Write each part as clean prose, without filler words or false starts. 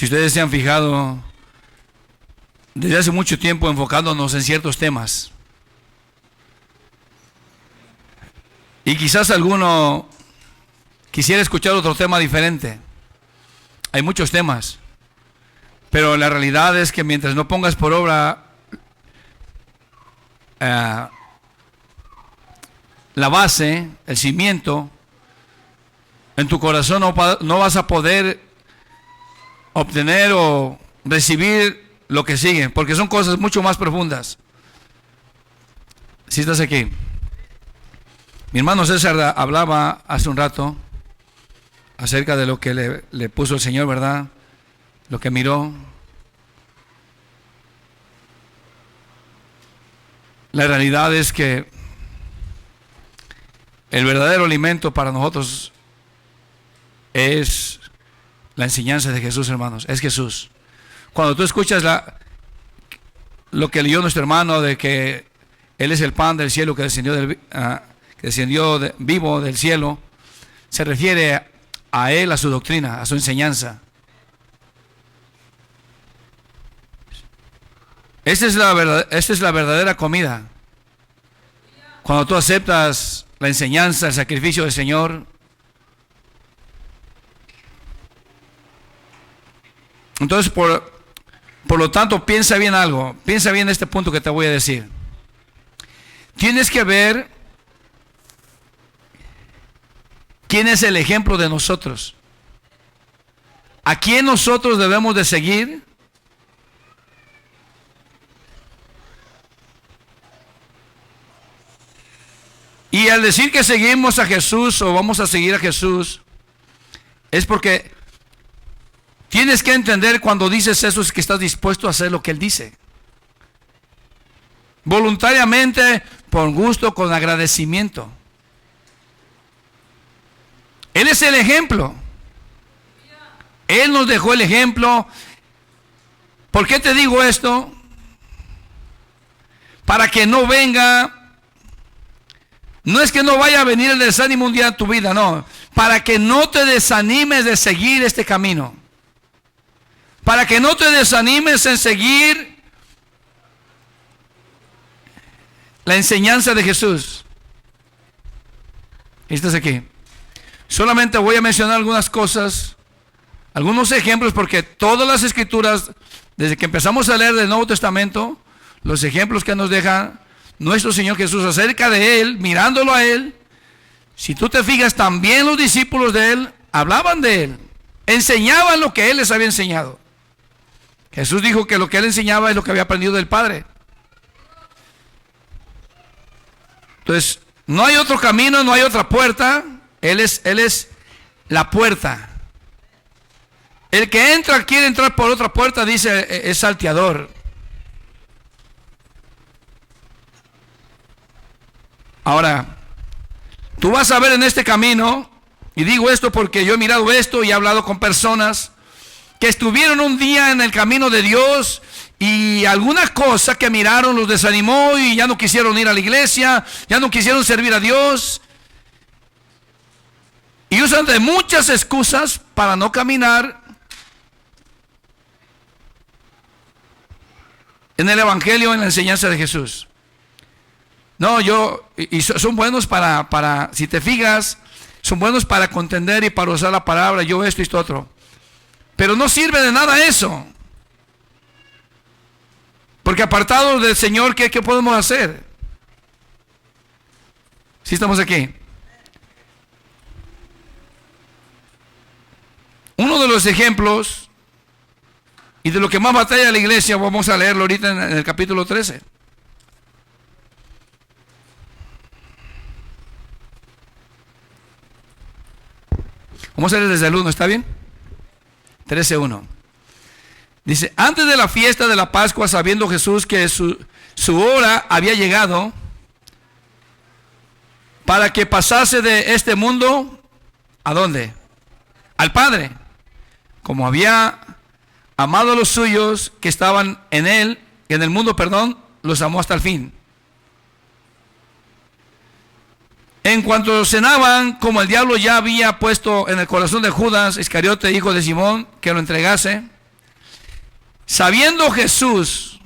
Si ustedes se han fijado, desde hace mucho tiempo enfocándonos en ciertos temas. Y quizás alguno quisiera escuchar otro tema diferente. Hay muchos temas. Pero la realidad es que mientras no pongas por obra la base, el cimiento, en tu corazón no vas a poder obtener o recibir lo que sigue, porque son cosas mucho más profundas. Si estás aquí. Mi hermano César hablaba hace un rato acerca de lo que le puso el Señor, ¿verdad? Lo que miró. La realidad es que el verdadero alimento para nosotros es la enseñanza de Jesús, hermanos. Es Jesús. Cuando tú escuchas lo que leyó nuestro hermano de que Él es el pan del cielo que descendió vivo del cielo, se refiere a Él, a su doctrina, a su enseñanza. Esta es la verdadera comida. Cuando tú aceptas la enseñanza, el sacrificio del Señor. Entonces, por lo tanto, piensa bien algo. Piensa bien este punto que te voy a decir. Tienes que ver quién es el ejemplo de nosotros. ¿A quién nosotros debemos de seguir? Y al decir que seguimos a Jesús o vamos a seguir a Jesús, es porque tienes que entender cuando dices eso es que estás dispuesto a hacer lo que Él dice. Voluntariamente, por gusto, con agradecimiento. Él es el ejemplo. Él nos dejó el ejemplo. ¿Por qué te digo esto? Para que no venga... No es que no vaya a venir el desánimo un día a tu vida, no. Para que no te desanimes de seguir este camino. Para que no te desanimes en seguir la enseñanza de Jesús. ¿Estás aquí? Solamente voy a mencionar algunas cosas, algunos ejemplos, porque todas las escrituras, desde que empezamos a leer del Nuevo Testamento, los ejemplos que nos deja nuestro Señor Jesús acerca de Él, mirándolo a Él. Si tú te fijas, también los discípulos de Él hablaban de Él, enseñaban lo que Él les había enseñado. Jesús dijo que lo que Él enseñaba es lo que había aprendido del Padre. Entonces, no hay otro camino, no hay otra puerta. Él es la puerta. El que entra, quiere entrar por otra puerta, dice, es salteador. Ahora, tú vas a ver en este camino, y digo esto porque yo he mirado esto y he hablado con personas que estuvieron un día en el camino de Dios y alguna cosa que miraron los desanimó y ya no quisieron ir a la iglesia, ya no quisieron servir a Dios. Y usan de muchas excusas para no caminar en el Evangelio, en la enseñanza de Jesús. No, y son buenos para, si te fijas, son buenos para contender y para usar la palabra, yo esto y esto otro. Pero no sirve de nada eso. Porque apartados del Señor, ¿qué podemos hacer? ¿Sí estamos aquí? Uno de los ejemplos y de lo que más batalla la iglesia, vamos a leerlo ahorita en el capítulo 13. Vamos a leer desde el 1, ¿está bien? 13:1. Dice, antes de la fiesta de la Pascua, sabiendo Jesús que su hora había llegado para que pasase de este mundo, ¿a dónde? Al Padre. Como había amado a los suyos que estaban en él, en el mundo, los amó hasta el fin. En cuanto cenaban, como el diablo ya había puesto en el corazón de Judas Iscariote, hijo de Simón, que lo entregase, Sabiendo Jesús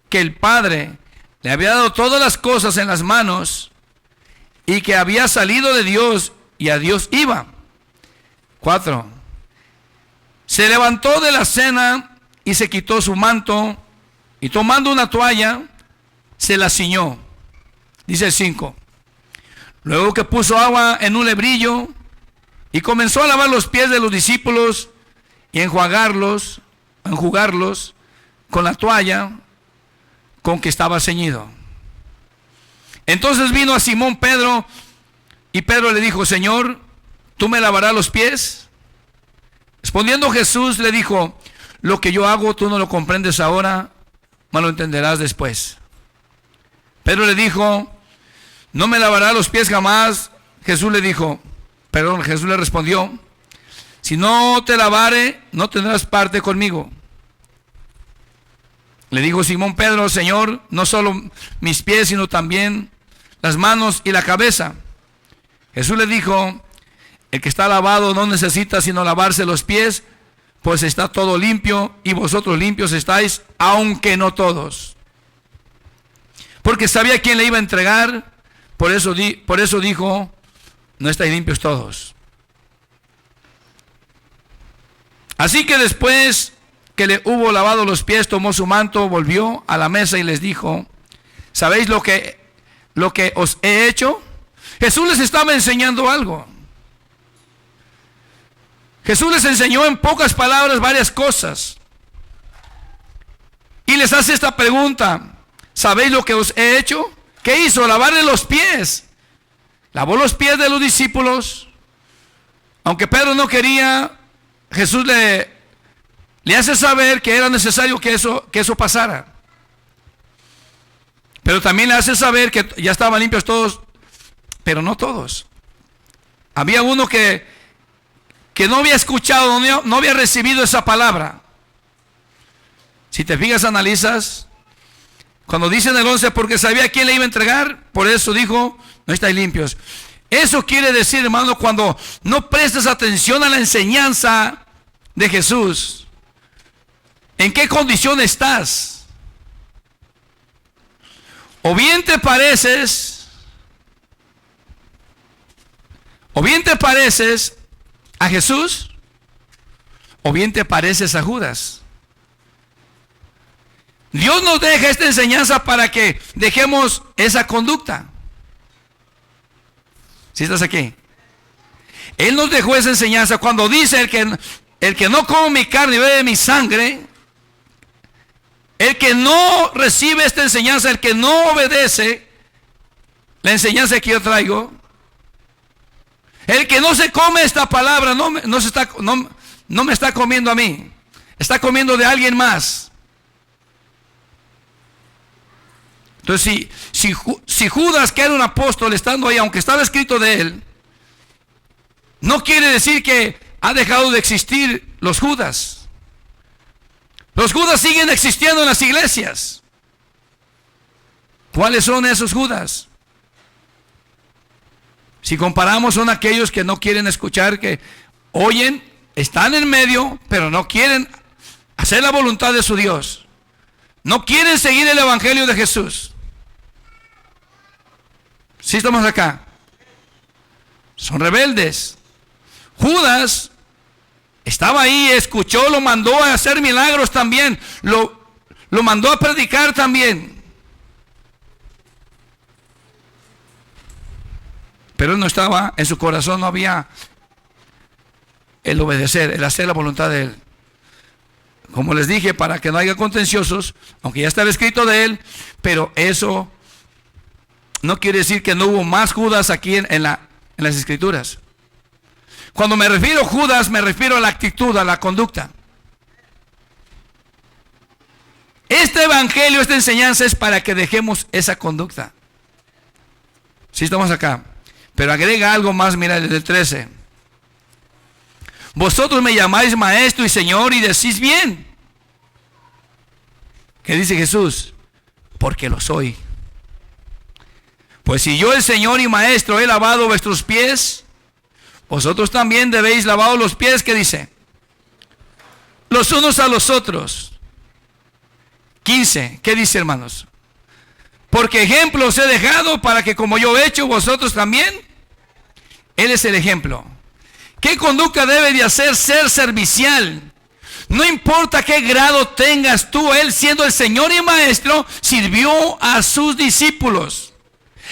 que el Padre le había dado todas las cosas en las manos y que había salido de Dios y a Dios iba. 4. Se levantó de la cena y se quitó su manto y tomando una toalla se la ciñó. Dice el 5. Luego que puso agua en un lebrillo y comenzó a lavar los pies de los discípulos y enjuagarlos con la toalla con que estaba ceñido. Entonces vino a Simón Pedro y Pedro le dijo: Señor, ¿tú me lavarás los pies? Respondiendo Jesús le dijo: lo que yo hago tú no lo comprendes ahora, mas lo entenderás después. Pedro le dijo: ¿no me lavarás los pies jamás? Jesús le respondió: si no te lavare, no tendrás parte conmigo. Le dijo Simón Pedro: Señor, no solo mis pies, sino también las manos y la cabeza. Jesús le dijo: el que está lavado no necesita sino lavarse los pies, pues está todo limpio, y vosotros limpios estáis, aunque no todos. Porque sabía quién le iba a entregar, por eso dijo: no estáis limpios todos. Así que después que le hubo lavado los pies, tomó su manto, volvió a la mesa y les dijo: ¿sabéis lo que os he hecho? Jesús les estaba enseñando algo. Jesús les enseñó en pocas palabras varias cosas. Y les hace esta pregunta: ¿sabéis lo que os he hecho? ¿Qué hizo? Lavarle los pies. Lavó los pies de los discípulos. Aunque Pedro no quería, Jesús le hace saber que era necesario que eso pasara. Pero también le hace saber que ya estaban limpios todos, pero no todos. Había uno que no había escuchado, no había recibido esa palabra. Si te fijas, analizas, cuando dice en el 11, porque sabía a quién le iba a entregar, por eso dijo: no estáis limpios. Eso quiere decir, hermano, cuando no prestas atención a la enseñanza de Jesús, ¿en qué condición estás? O bien te pareces a Jesús, o bien te pareces a Judas. Dios nos deja esta enseñanza para que dejemos esa conducta. ¿Sí estás aquí? Él nos dejó esa enseñanza cuando dice: el que no come mi carne y bebe mi sangre, el que no recibe esta enseñanza, el que no obedece la enseñanza que yo traigo, el que no se come esta palabra, no me está comiendo a mí, está comiendo de alguien más. Entonces, si Judas, que era un apóstol, estando ahí, aunque estaba escrito de él, no quiere decir que ha dejado de existir los Judas. Los Judas siguen existiendo en las iglesias. ¿Cuáles son esos Judas? Si comparamos, son aquellos que no quieren escuchar, que oyen, están en medio, pero no quieren hacer la voluntad de su Dios. No quieren seguir el evangelio de Jesús. ¿Sí estamos acá? Son rebeldes. Judas estaba ahí, escuchó, lo mandó a hacer milagros también, lo mandó a predicar también. Pero él no estaba, en su corazón no había el obedecer, el hacer la voluntad de él. Como les dije, para que no haya contenciosos, aunque ya estaba escrito de él, pero eso no quiere decir que no hubo más Judas aquí en las escrituras. Cuando me refiero a Judas, me refiero a la actitud, a la conducta. Este evangelio, esta enseñanza es para que dejemos esa conducta. Sí estamos acá. Pero agrega algo más, mira, desde el 13. Vosotros me llamáis maestro y señor y decís bien. ¿Qué dice Jesús? Porque lo soy. Pues si yo, el Señor y Maestro, he lavado vuestros pies, vosotros también debéis lavar los pies. ¿Qué dice? Los unos a los otros. 15. ¿Qué dice, hermanos? Porque ejemplo os he dejado para que como yo he hecho, vosotros también. Él es el ejemplo. ¿Qué conducta debe de hacer? Ser servicial. No importa qué grado tengas tú, Él siendo el Señor y Maestro, sirvió a sus discípulos.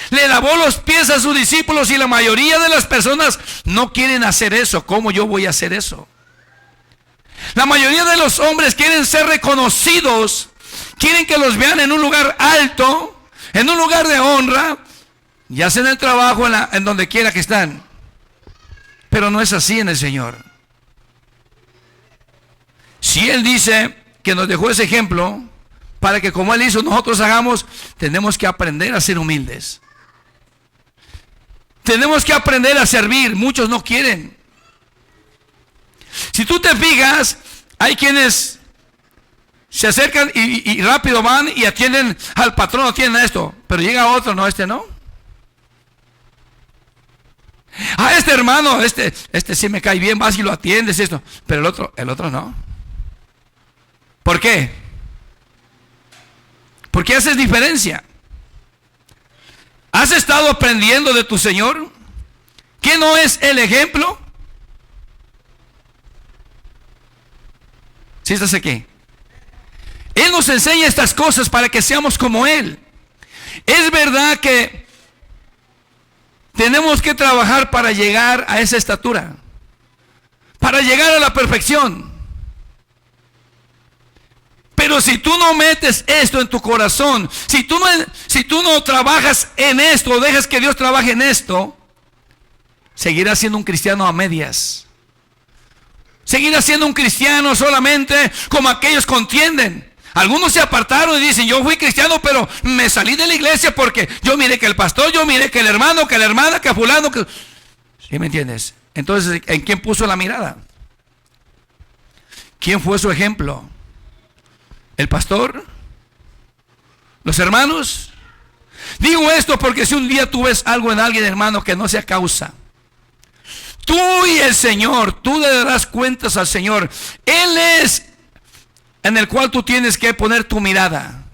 Le lavó los pies a sus discípulos y la mayoría de las personas no quieren hacer eso. ¿Cómo yo voy a hacer eso? La mayoría de los hombres quieren ser reconocidos, quieren que los vean en un lugar alto, en un lugar de honra, y hacen el trabajo en donde quiera que están. Pero no es así en el Señor. Si Él dice que nos dejó ese ejemplo, para que como Él hizo nosotros hagamos, tenemos que aprender a ser humildes. Tenemos que aprender a servir. Muchos no quieren. Si tú te fijas, hay quienes se acercan y rápido van y atienden al patrón, atienden a esto, pero llega otro, no, este no. A este hermano, este sí me cae bien, vas y lo atiendes esto, pero el otro no. ¿Por qué? ¿Por qué haces diferencia? ¿Has estado aprendiendo de tu Señor? ¿Qué no es el ejemplo? ¿Sí estás aquí? Él nos enseña estas cosas para que seamos como Él. Es verdad que tenemos que trabajar para llegar a esa estatura, para llegar a la perfección. Pero si tú no metes esto en tu corazón, si tú no trabajas en esto, dejas que Dios trabaje en esto, seguirás siendo un cristiano a medias. Seguirás siendo un cristiano solamente como aquellos contienden. Algunos se apartaron y dicen, yo fui cristiano, pero me salí de la iglesia porque yo miré que el pastor, yo miré que el hermano, que la hermana, que fulano, que... ¿Sí me entiendes? Entonces, ¿en quién puso la mirada? ¿Quién fue su ejemplo? ¿El pastor? ¿Los hermanos? Digo esto porque si un día tú ves algo en alguien, hermano, que no sea causa, tú y el Señor, tú le darás cuentas al Señor. Él es en el cual tú tienes que poner tu mirada.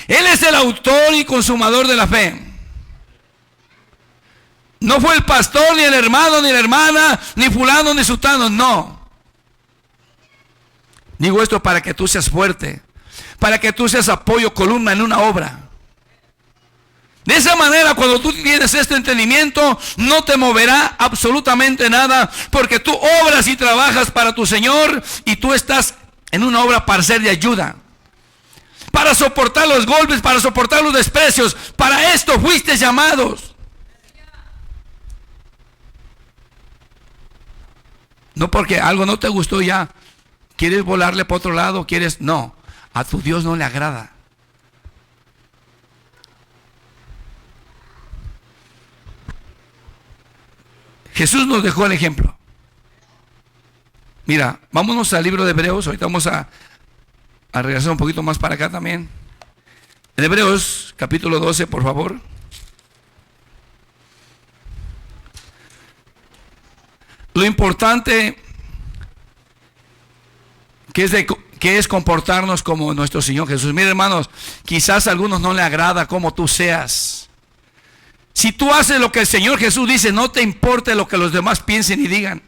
Él es el autor y consumador de la fe. No fue el pastor, ni el hermano, ni la hermana, ni fulano, ni sutano, no. Digo esto para que tú seas fuerte, para que tú seas apoyo, columna en una obra. De esa manera, cuando tú tienes este entendimiento, no te moverá absolutamente nada, porque tú obras y trabajas para tu Señor y tú estás en una obra para ser de ayuda, para soportar los golpes, para soportar los desprecios. Para esto fuiste llamados. No porque algo no te gustó ya, quieres volarle para otro lado, no, a tu Dios no le agrada. Jesús nos dejó el ejemplo. Mira, vámonos al libro de Hebreos. Ahorita vamos a regresar un poquito más para acá también. En Hebreos, capítulo 12, por favor. Lo importante que es comportarnos como nuestro Señor Jesús. Mira, hermanos, quizás a algunos no le agrada cómo tú seas. Si tú haces lo que el Señor Jesús dice, no te importe lo que los demás piensen y digan.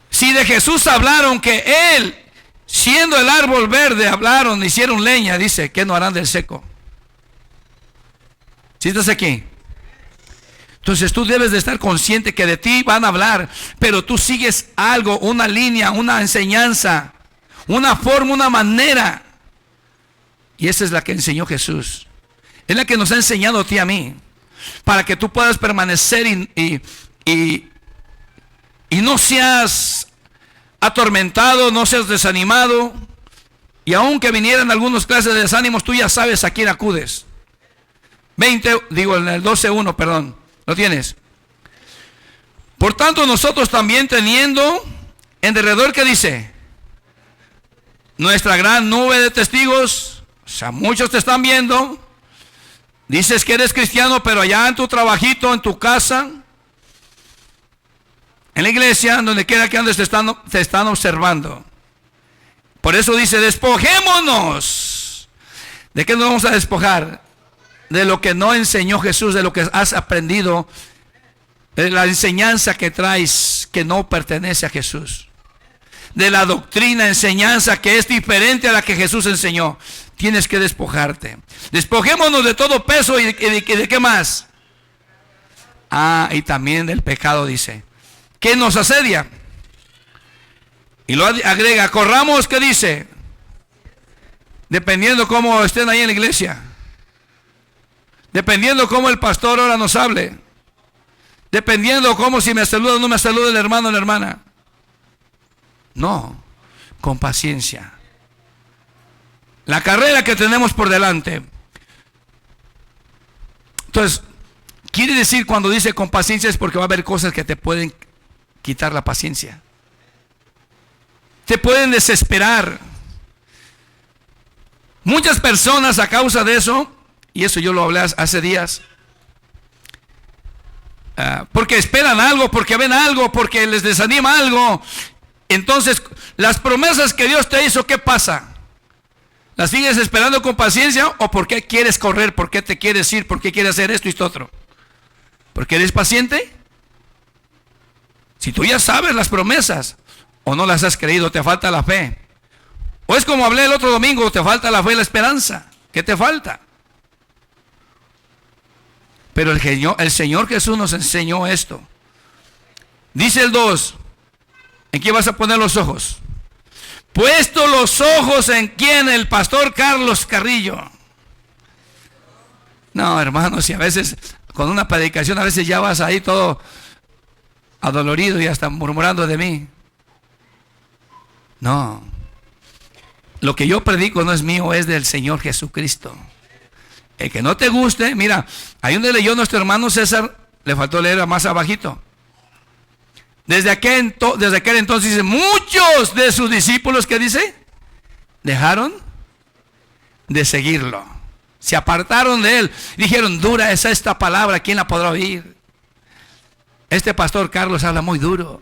Si de Jesús hablaron que Él, siendo el árbol verde, hablaron, hicieron leña, dice, ¿qué no harán del seco? ¿Sí estás aquí? Entonces tú debes de estar consciente que de ti van a hablar, pero tú sigues algo, una línea, una enseñanza, una forma, una manera. Y esa es la que enseñó Jesús. Es la que nos ha enseñado a ti y a mí, para que tú puedas permanecer y no seas atormentado, no seas desanimado. Y aunque vinieran algunas clases de desánimos, tú ya sabes a quién acudes. En el 12:1, perdón, ¿lo tienes? Por tanto, nosotros también teniendo en derredor, ¿qué dice? Nuestra gran nube de testigos. O sea, muchos te están viendo. Dices que eres cristiano, pero allá en tu trabajito, en tu casa, en la iglesia, donde quiera que andes, te están observando. Por eso dice, despojémonos. ¿De qué nos vamos a despojar? De lo que no enseñó Jesús, de lo que has aprendido, de la enseñanza que traes que no pertenece a Jesús, de la doctrina, enseñanza que es diferente a la que Jesús enseñó. Tienes que despojarte. Despojémonos de todo peso y de qué más. Y también del pecado, dice, que nos asedia. Y lo agrega, corramos, ¿qué dice? Dependiendo cómo estén ahí en la iglesia, dependiendo cómo el pastor ahora nos hable, dependiendo cómo si me saluda o no me saluda el hermano o la hermana. No, con paciencia. La carrera que tenemos por delante. Entonces, quiere decir cuando dice con paciencia es porque va a haber cosas que te pueden quitar la paciencia. Te pueden desesperar. Muchas personas a causa de eso, y eso yo lo hablé hace días, porque esperan algo, porque ven algo, porque les desanima algo. Entonces, las promesas que Dios te hizo, ¿qué pasa? ¿Las sigues esperando con paciencia o por qué quieres correr? ¿Por qué te quieres ir? ¿Por qué quieres hacer esto y esto otro? ¿Porque eres paciente? Si tú ya sabes las promesas o no las has creído, te falta la fe. O es como hablé el otro domingo, te falta la fe y la esperanza. ¿Qué te falta? Pero el Señor Jesús nos enseñó esto. Dice el 2, ¿en qué vas a poner los ojos? Puesto los ojos en quién, el pastor Carlos Carrillo. No, hermanos, si a veces con una predicación a veces ya vas ahí todo adolorido y hasta murmurando de mí. No, lo que yo predico no es mío, es del Señor Jesucristo. El que no te guste, mira, ahí donde leyó nuestro hermano César, le faltó leer más abajito. Desde aquel entonces dice, muchos de sus discípulos, ¿qué dice? Dejaron de seguirlo. Se apartaron de él. Dijeron, dura es esta palabra, ¿quién la podrá oír? Este pastor Carlos habla muy duro.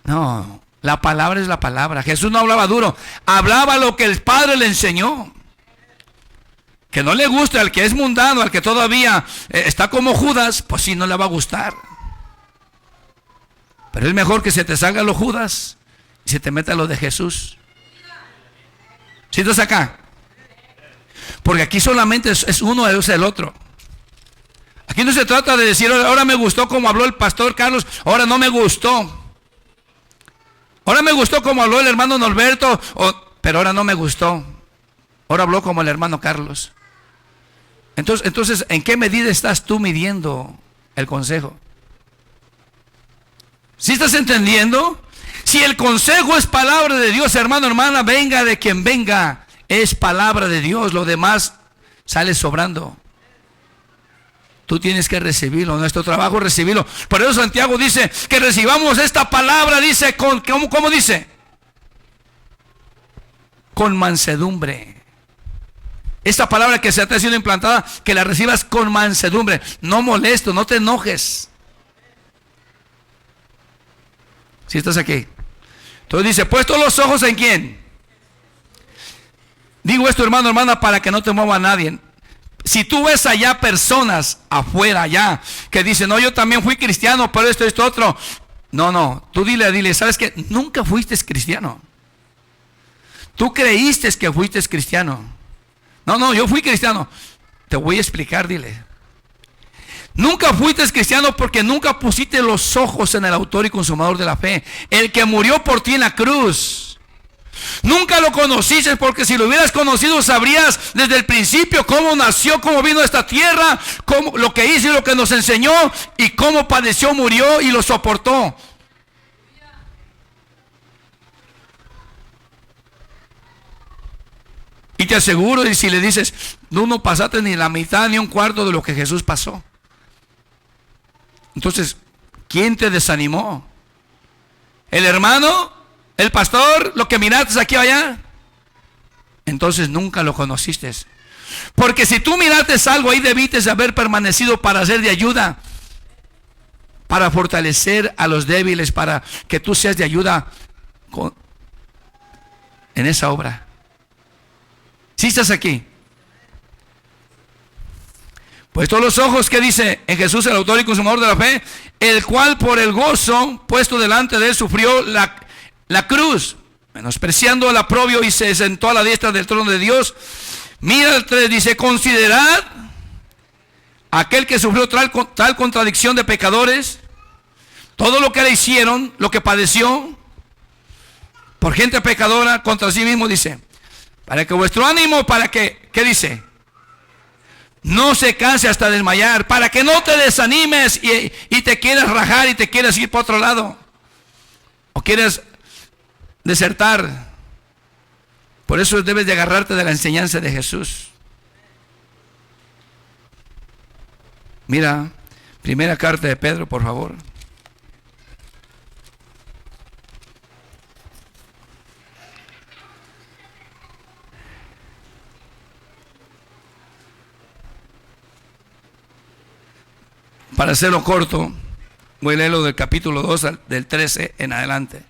No, la palabra es la palabra. Jesús no hablaba duro, hablaba lo que el Padre le enseñó. Que no le guste al que es mundano, al que todavía está como Judas, pues sí, no le va a gustar. Pero es mejor que se te salga lo Judas y se te meta lo de Jesús. ¿Sí estás acá? Porque aquí solamente es uno, es el otro. Aquí no se trata de decir, ahora me gustó como habló el pastor Carlos, ahora no me gustó. Ahora me gustó como habló el hermano Norberto, pero ahora no me gustó. Ahora habló como el hermano Carlos. Entonces, ¿en qué medida estás tú midiendo el consejo? ¿Sí estás entendiendo? Si el consejo es palabra de Dios, hermano, hermana, venga de quien venga, es palabra de Dios, lo demás sale sobrando. Tú tienes que recibirlo, nuestro trabajo es recibirlo. Por eso Santiago dice que recibamos esta palabra, dice, ¿cómo dice? Con mansedumbre. Esta palabra que se te ha sido implantada, que la recibas con mansedumbre, no molesto, no te enojes. Si estás aquí. Entonces dice, puesto los ojos en quién. Digo esto, hermano, hermana, para que no te mueva nadie. Si tú ves allá personas afuera allá que dicen, no, yo también fui cristiano, pero esto otro. No, tú dile, ¿sabes qué? Nunca fuiste cristiano. Tú creíste que fuiste cristiano. No, yo fui cristiano. Te voy a explicar, dile. Nunca fuiste cristiano porque nunca pusiste los ojos en el autor y consumador de la fe, el que murió por ti en la cruz. Nunca lo conociste porque si lo hubieras conocido sabrías desde el principio cómo nació, cómo vino a esta tierra, cómo, lo que hizo y lo que nos enseñó y cómo padeció, murió y lo soportó. Y te aseguro, y si le dices, no pasaste ni la mitad ni un cuarto de lo que Jesús pasó. Entonces, ¿quién te desanimó? ¿El hermano? ¿El pastor? ¿Lo que miraste aquí o allá? Entonces nunca lo conociste. Porque si tú miraste algo ahí, debiste de haber permanecido para ser de ayuda, para fortalecer a los débiles, para que tú seas de ayuda en esa obra. ¿Sí estás aquí? Pues todos los ojos, que dice, en Jesús el autor y consumador de la fe, el cual por el gozo puesto delante de él sufrió la cruz, menospreciando el oprobio, y se sentó a la diestra del trono de Dios. Mira el 3, dice, considerad aquel que sufrió tal contradicción de pecadores, todo lo que le hicieron, lo que padeció por gente pecadora contra sí mismo, dice, para que vuestro ánimo, para que, ¿qué dice? No se canse hasta desmayar, para que no te desanimes y te quieras rajar y te quieras ir para otro lado, o quieras desertar. Por eso debes de agarrarte de la enseñanza de Jesús. Mira, primera carta de Pedro, por favor. Para hacerlo corto, voy a leerlo del capítulo 2 del 13 en adelante.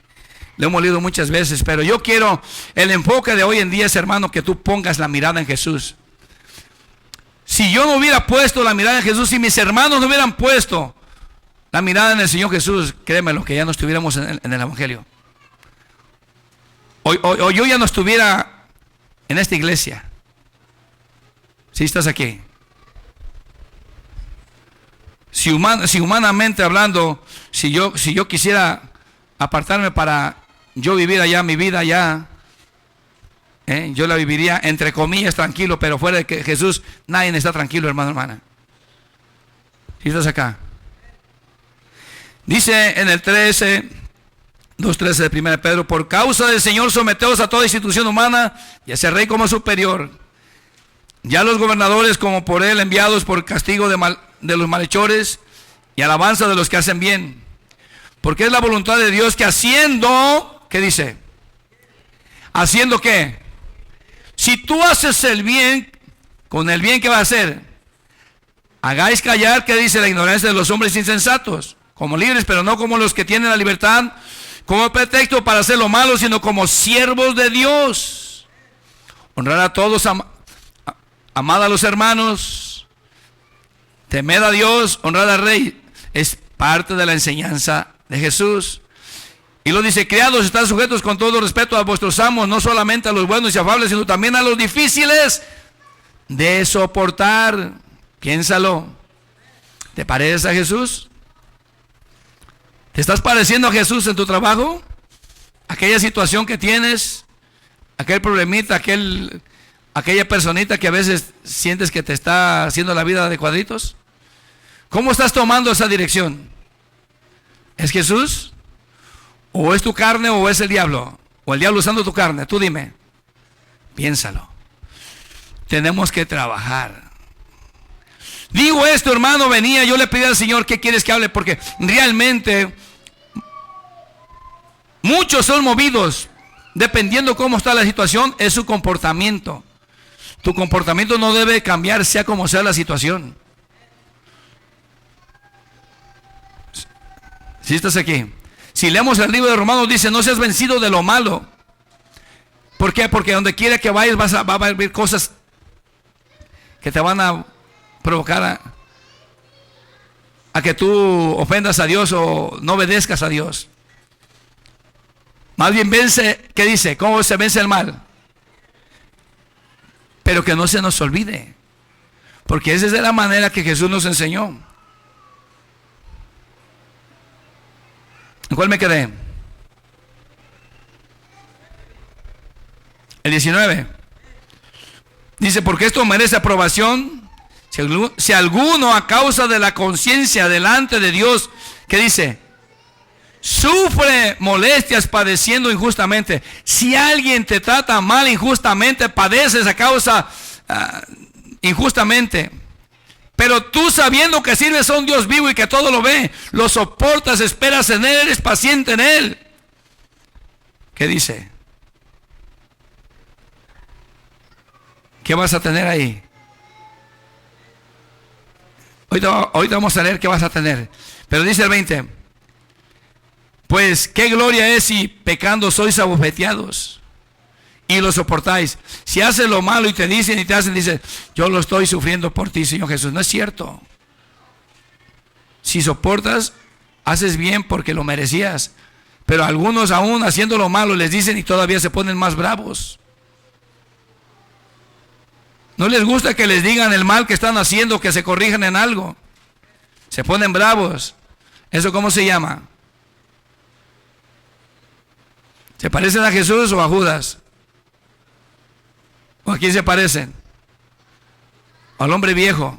Lo hemos leído muchas veces, pero yo quiero, el enfoque de hoy en día es, hermano, que tú pongas la mirada en Jesús. Si yo no hubiera puesto la mirada en Jesús, si mis hermanos no hubieran puesto la mirada en el Señor Jesús, créemelo, que ya no estuviéramos en el Evangelio. O yo ya no estuviera en esta iglesia. Si estás aquí. Si humanamente hablando, si yo quisiera apartarme para yo vivir allá mi vida allá, yo la viviría entre comillas tranquilo, pero fuera de que Jesús nadie está tranquilo, hermano, hermana. Si estás acá. Dice en el 2:13 de 1 Pedro, por causa del Señor someteos a toda institución humana, y a ese rey como superior, ya los gobernadores como por él enviados por castigo de los malhechores y alabanza de los que hacen bien. Porque es la voluntad de Dios que haciendo, ¿qué dice? ¿Haciendo qué? Si tú haces el bien, con el bien que va a hacer, hagáis callar, ¿qué dice? La ignorancia de los hombres insensatos, como libres, pero no como los que tienen la libertad como pretexto para hacer lo malo, sino como siervos de Dios. Honrar a todos, amad a los hermanos, temed a Dios, honrad al rey. Es parte de la enseñanza de Jesús. Y lo dice, criados, están sujetos con todo respeto a vuestros amos, no solamente a los buenos y afables, sino también a los difíciles de soportar. Piénsalo. ¿Te pareces a Jesús? ¿Te estás pareciendo a Jesús en tu trabajo? Aquella situación que tienes, aquel problemita, aquella personita que a veces sientes que te está haciendo la vida de cuadritos. ¿Cómo estás tomando esa dirección? ¿Es Jesús? ¿O es tu carne o es el diablo? ¿O el diablo usando tu carne? Tú dime. Piénsalo. Tenemos que trabajar. Digo esto, hermano, venía, yo le pedí al Señor, ¿qué quieres que hable? Porque realmente muchos son movidos, dependiendo cómo está la situación, es su comportamiento. Tu comportamiento no debe cambiar, sea como sea la situación. Si estás aquí. Si leemos el libro de Romanos, dice, no seas vencido de lo malo. ¿Por qué? Porque donde quiera que vayas va a haber cosas que te van a provocar a que tú ofendas a Dios o no obedezcas a Dios. Más bien vence, ¿qué dice? ¿Cómo se vence el mal? Pero que no se nos olvide, porque esa es la manera que Jesús nos enseñó. ¿En cuál me quedé? El 19. Dice, porque esto merece aprobación si alguno a causa de la conciencia delante de Dios, ¿qué dice? Sufre molestias padeciendo injustamente. Si alguien te trata mal injustamente, padeces a causa injustamente. Pero tú, sabiendo que sirves a un Dios vivo y que todo lo ve, lo soportas, esperas en Él, eres paciente en Él. ¿Qué dice? ¿Qué vas a tener ahí? Ahorita vamos a leer qué vas a tener. Pero dice el 20. Pues qué gloria es si pecando sois abofeteados y lo soportáis. Si haces lo malo y te dicen y te hacen, dices, yo lo estoy sufriendo por ti, Señor Jesús. No es cierto. Si soportas, haces bien porque lo merecías. Pero algunos aún haciendo lo malo les dicen y todavía se ponen más bravos. No les gusta que les digan el mal que están haciendo, que se corrijan en algo. Se ponen bravos. ¿Eso cómo se llama? ¿Se parecen a Jesús o a Judas? ¿O a quién se parecen? Al hombre viejo.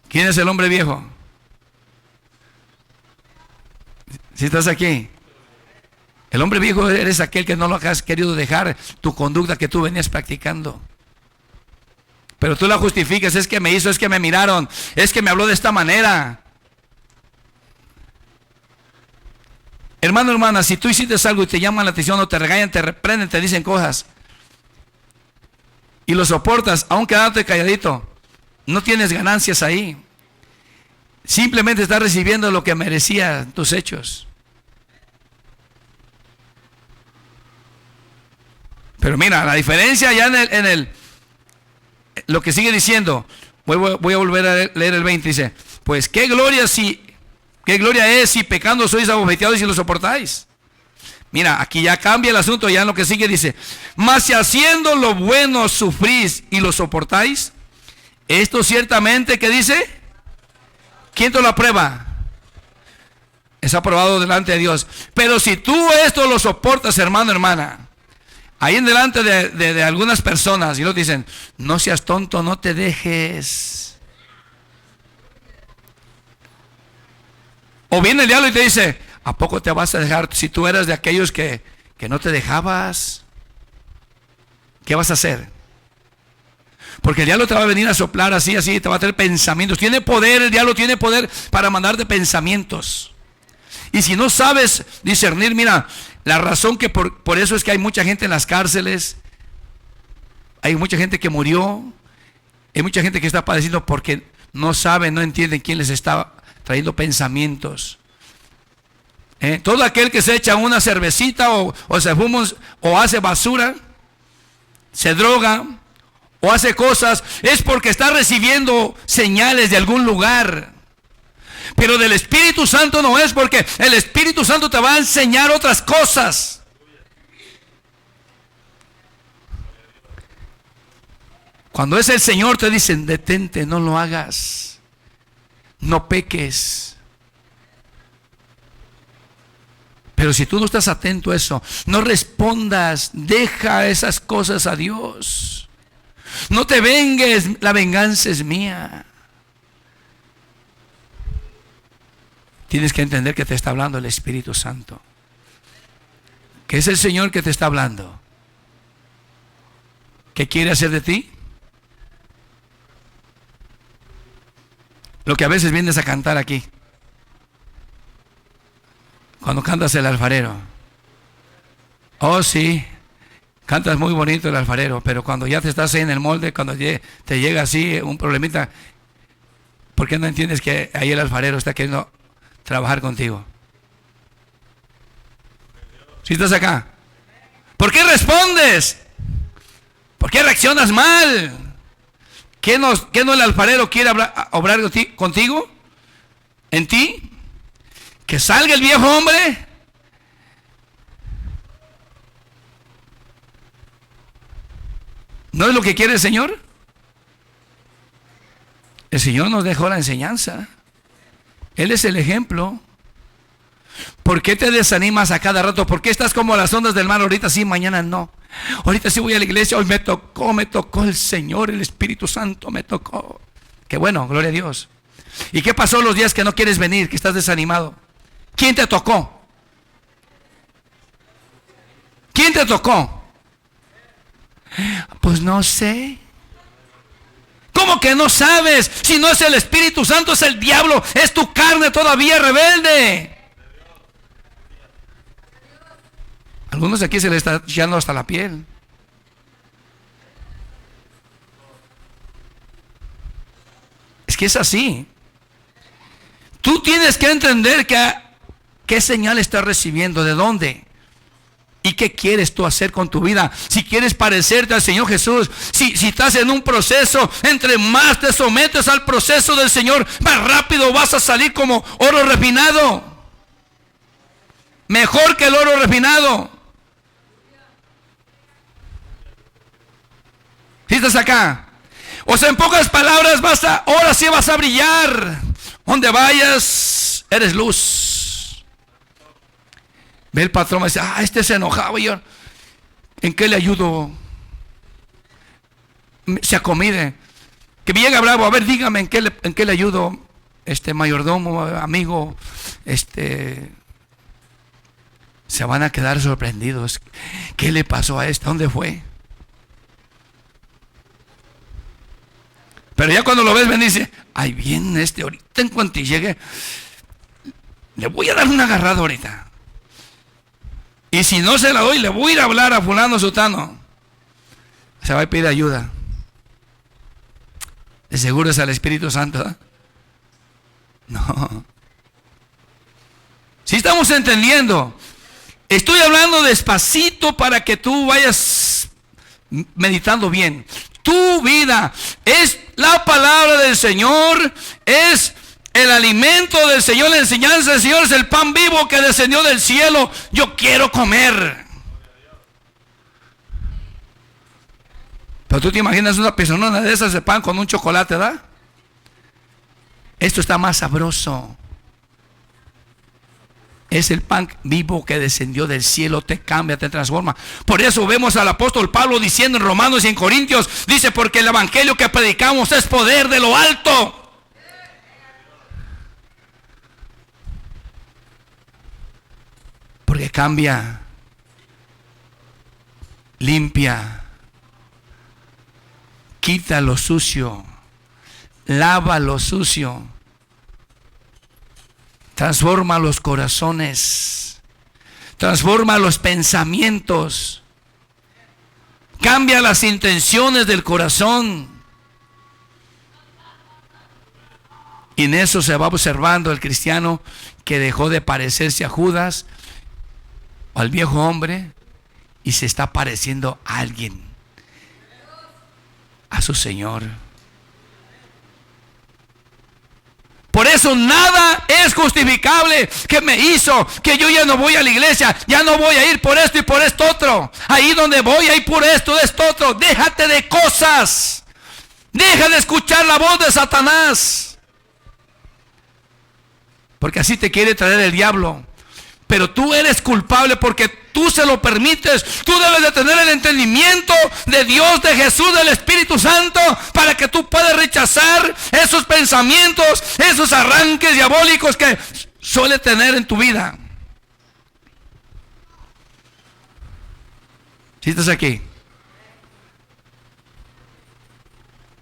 ¿Quién es el hombre viejo? Si estás aquí. El hombre viejo eres aquel que no lo has querido dejar, tu conducta que tú venías practicando. Pero tú la justificas, es que me hizo, es que me miraron, es que me habló de esta manera. Hermano, hermana, si tú hiciste algo y te llaman la atención o te regañan, te reprenden, te dicen cosas y lo soportas, aún quedándote calladito, no tienes ganancias ahí. Simplemente estás recibiendo lo que merecían tus hechos. Pero mira, la diferencia ya lo que sigue diciendo, voy a volver a leer el 20, dice, pues qué gloria es si pecando sois abofeteados y lo soportáis. Mira, aquí ya cambia el asunto, ya en lo que sigue dice, mas si haciendo lo bueno sufrís y lo soportáis, esto ciertamente, ¿qué dice? ¿Quién te lo aprueba? Es aprobado delante de Dios. Pero si tú esto lo soportas, hermano, hermana, ahí en delante de algunas personas, y lo dicen, no seas tonto, no te dejes. O viene el diablo y te dice, ¿a poco te vas a dejar? Si tú eras de aquellos que no te dejabas, ¿qué vas a hacer? Porque el diablo te va a venir a soplar así, te va a tener pensamientos. Tiene poder, el diablo tiene poder para mandarte pensamientos. Y si no sabes discernir, mira, la razón que por eso es que hay mucha gente en las cárceles, hay mucha gente que murió, hay mucha gente que está padeciendo porque no saben, no entienden quién les está trayendo pensamientos. Todo aquel que se echa una cervecita o se fuma o hace basura, se droga o hace cosas, es porque está recibiendo señales de algún lugar. Pero del Espíritu Santo no es, porque el Espíritu Santo te va a enseñar otras cosas. Cuando es el Señor te dicen, detente, no lo hagas, no peques. Pero si tú no estás atento a eso, no respondas, deja esas cosas a Dios. No te vengues, la venganza es mía. Tienes que entender que te está hablando el Espíritu Santo, que es el Señor que te está hablando. ¿Qué quiere hacer de ti? Lo que a veces vienes a cantar aquí, cuando cantas el alfarero. Oh sí, cantas muy bonito el alfarero, pero cuando ya te estás ahí en el molde, cuando te llega así un problemita, ¿por qué no entiendes que ahí el alfarero está queriendo trabajar contigo? Si estás acá, ¿por qué respondes? ¿Por qué reaccionas mal? ¿Qué no el alfarero quiere obrar contigo? ¿En ti? ¿Que salga el viejo hombre? ¿No es lo que quiere el Señor? El Señor nos dejó la enseñanza. Él es el ejemplo. ¿Por qué te desanimas a cada rato? ¿Por qué estás como las ondas del mar? Ahorita sí, mañana no. Ahorita sí voy a la iglesia. Hoy me tocó el Señor, el Espíritu Santo me tocó. Qué bueno, gloria a Dios. ¿Y qué pasó los días que no quieres venir, que estás desanimado? ¿Quién te tocó? ¿Quién te tocó? Pues no sé. ¿Cómo que no sabes? Si no es el Espíritu Santo, es el diablo, es tu carne todavía rebelde. Algunos de aquí se les está echando hasta la piel. Es que es así. Tú tienes que entender qué señal estás recibiendo, de dónde. ¿Y qué quieres tú hacer con tu vida? Si quieres parecerte al Señor Jesús, si estás en un proceso, entre más te sometes al proceso del Señor, más rápido vas a salir como oro refinado. Mejor que el oro refinado. ¿Sí estás acá? O sea, en pocas palabras, ahora sí vas a brillar. Donde vayas, eres luz. Ve el patrón y dice, este se enojaba. Y yo, ¿en qué le ayudo? Se acomide. Que me llega bravo, a ver, dígame, ¿en qué le ayudo? Mayordomo, amigo, se van a quedar sorprendidos. ¿Qué le pasó a ¿Dónde fue? Pero ya cuando lo ves, ven y dice, ay, viene ahorita en cuanto llegue, le voy a dar una agarrada ahorita. Y si no se la doy, le voy a ir a hablar a fulano sutano. Se va a pedir ayuda. ¿De seguro es al Espíritu Santo? ¿Eh? No. Si estamos entendiendo. Estoy hablando despacito para que tú vayas meditando bien. Tu vida es la palabra del Señor, es el alimento del Señor, la enseñanza del Señor, es el pan vivo que descendió del cielo. Yo quiero comer. Pero tú te imaginas una persona de esas de pan con un chocolate, ¿verdad? Esto está más sabroso. Es el pan vivo que descendió del cielo, te cambia, te transforma. Por eso vemos al apóstol Pablo diciendo en Romanos y en Corintios, dice, porque el evangelio que predicamos es poder de lo alto. Porque cambia, limpia, quita lo sucio, lava lo sucio. Transforma los corazones, transforma los pensamientos, cambia las intenciones del corazón. Y en eso se va observando el cristiano que dejó de parecerse a Judas o al viejo hombre y se está pareciendo a alguien, a su Señor. Por eso nada es justificable que me hizo que yo ya no voy a la iglesia, ya no voy a ir por esto y por esto otro. Ahí donde voy a ir por esto, otro. Déjate de cosas. Deja de escuchar la voz de Satanás. Porque así te quiere traer el diablo. Pero tú eres culpable porque tú se lo permites. Tú debes de tener el entendimiento de Dios, de Jesús, del Espíritu Santo, para que tú puedas rechazar esos pensamientos, esos arranques diabólicos que suele tener en tu vida. ¿Sí estás aquí?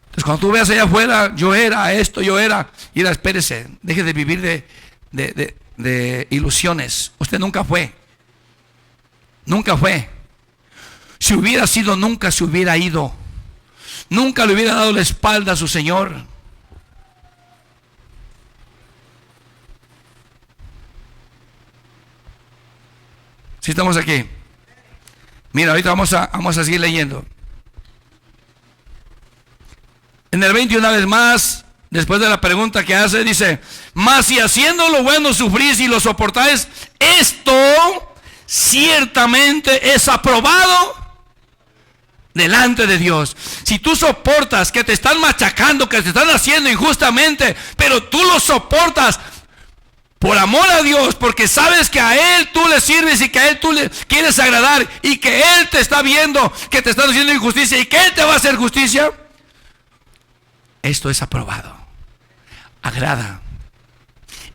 Entonces cuando tú veas allá afuera, yo era esto, mira, espérese, deje de vivir de ilusiones. Usted nunca fue. Nunca fue. Si hubiera sido, nunca se hubiera ido. Nunca le hubiera dado la espalda a su Señor. ¿Sí estamos aquí? Mira, ahorita vamos a seguir leyendo. En el 20 una vez más, después de la pregunta que hace, dice, mas si haciendo lo bueno sufrís y lo soportáis, esto ciertamente es aprobado delante de Dios. Si tú soportas que te están machacando, que te están haciendo injustamente, pero tú lo soportas por amor a Dios, porque sabes que a Él tú le sirves y que a Él tú le quieres agradar y que Él te está viendo que te están haciendo injusticia y que Él te va a hacer justicia, esto es aprobado. Agrada.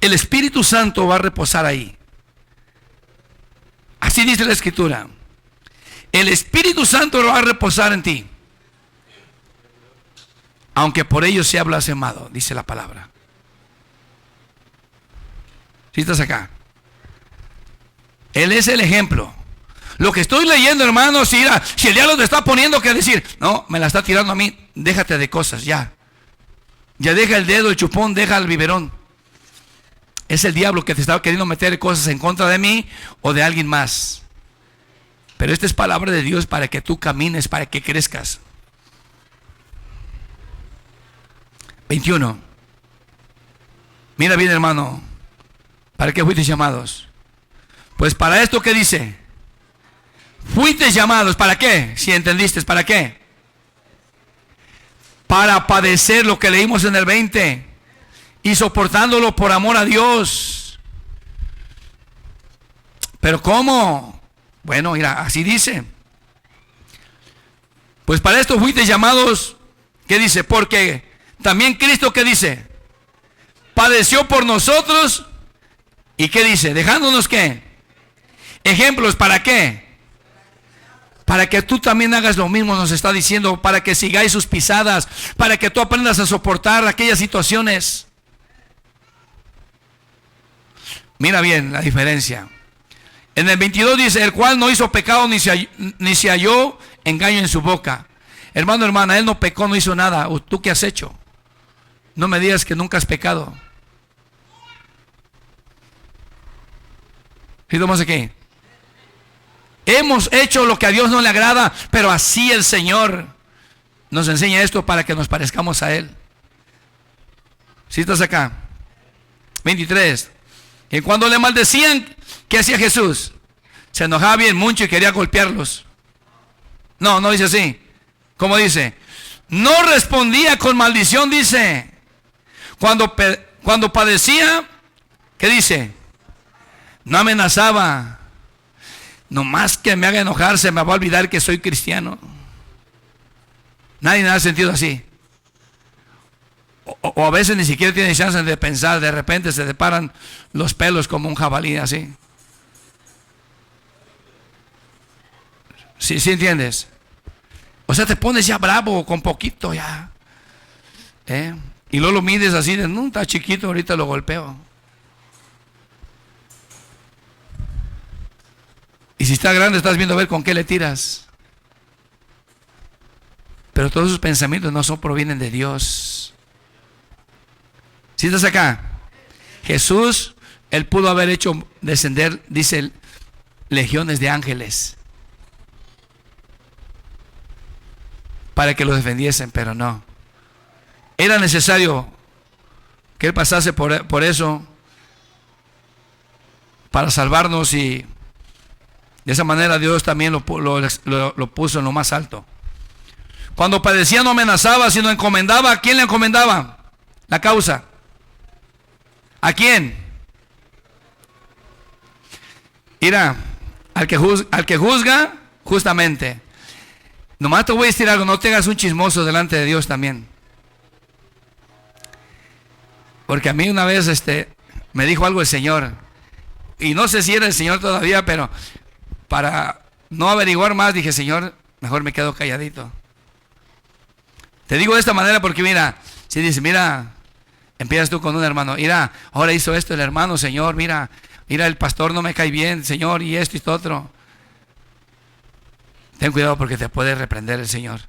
El Espíritu Santo va a reposar ahí. Así dice la Escritura. El Espíritu Santo va a reposar en ti, aunque por ello sea blasfemado, dice la palabra. ¿Sí estás acá? Él es el ejemplo. Lo que estoy leyendo, hermanos, si el diablo te está poniendo que decir, no, me la está tirando a mí, déjate de cosas, ya. Ya deja el dedo, el chupón, deja el biberón. Es el diablo que te está queriendo meter cosas en contra de mí o de alguien más. Pero esta es palabra de Dios para que tú camines, para que crezcas. 21. Mira bien, hermano, ¿para qué fuiste llamados? Pues para esto que dice, fuiste llamados, ¿para qué? Si entendiste, ¿para qué? Para padecer lo que leímos en el 20 y soportándolo por amor a Dios. ¿Pero cómo? Bueno, mira, así dice. Pues para esto fuiste llamados, ¿qué dice? Porque también Cristo, ¿qué dice? Padeció por nosotros. ¿Y qué dice? Dejándonos, ¿qué? Ejemplos, ¿para qué? Para que tú también hagas lo mismo, nos está diciendo, para que sigáis sus pisadas, para que tú aprendas a soportar aquellas situaciones. Mira bien la diferencia. En el 22 dice, el cual no hizo pecado ni se halló engaño en su boca. Hermano, hermana, él no pecó, no hizo nada. ¿Tú qué has hecho? No me digas que nunca has pecado. ¿Y vamos aquí? Hemos hecho lo que a Dios no le agrada, pero así el Señor nos enseña esto para que nos parezcamos a Él. ¿Sí estás acá? 23. Y cuando le maldecían, ¿qué hacía Jesús? Se enojaba bien mucho y quería golpearlos. No, no dice así. ¿Cómo dice? No respondía con maldición, dice. Cuando padecía, ¿qué dice? No amenazaba. Nomás que me haga enojar, se me va a olvidar que soy cristiano. Nadie me ha sentido así. O a veces ni siquiera tiene chance de pensar. De repente se te paran los pelos como un jabalí así. ¿Sí entiendes? O sea, te pones ya bravo con poquito ya. Y luego lo mides así de, no, está chiquito, ahorita lo golpeo. Y si está grande, estás viendo a ver con qué le tiras. Pero todos sus pensamientos no provienen de Dios. ¿Sí estás acá? Jesús, Él pudo haber hecho descender, dice, legiones de ángeles para que lo defendiesen, pero no. Era necesario que Él pasase por eso para salvarnos, y de esa manera Dios también lo puso en lo más alto. Cuando padecía no amenazaba, sino encomendaba. ¿A quién le encomendaba la causa? ¿A quién? Mira, al que juzga justamente. Nomás te voy a decir algo, no te hagas un chismoso delante de Dios también. Porque a mí una vez me dijo algo el Señor, y no sé si era el Señor todavía, pero para no averiguar más dije, Señor, mejor me quedo calladito. Te digo de esta manera porque mira, si dices, mira, empiezas tú con un hermano, mira, ahora hizo esto el hermano, Señor, mira, el pastor no me cae bien, Señor, y esto y esto otro. Ten cuidado porque te puede reprender el Señor.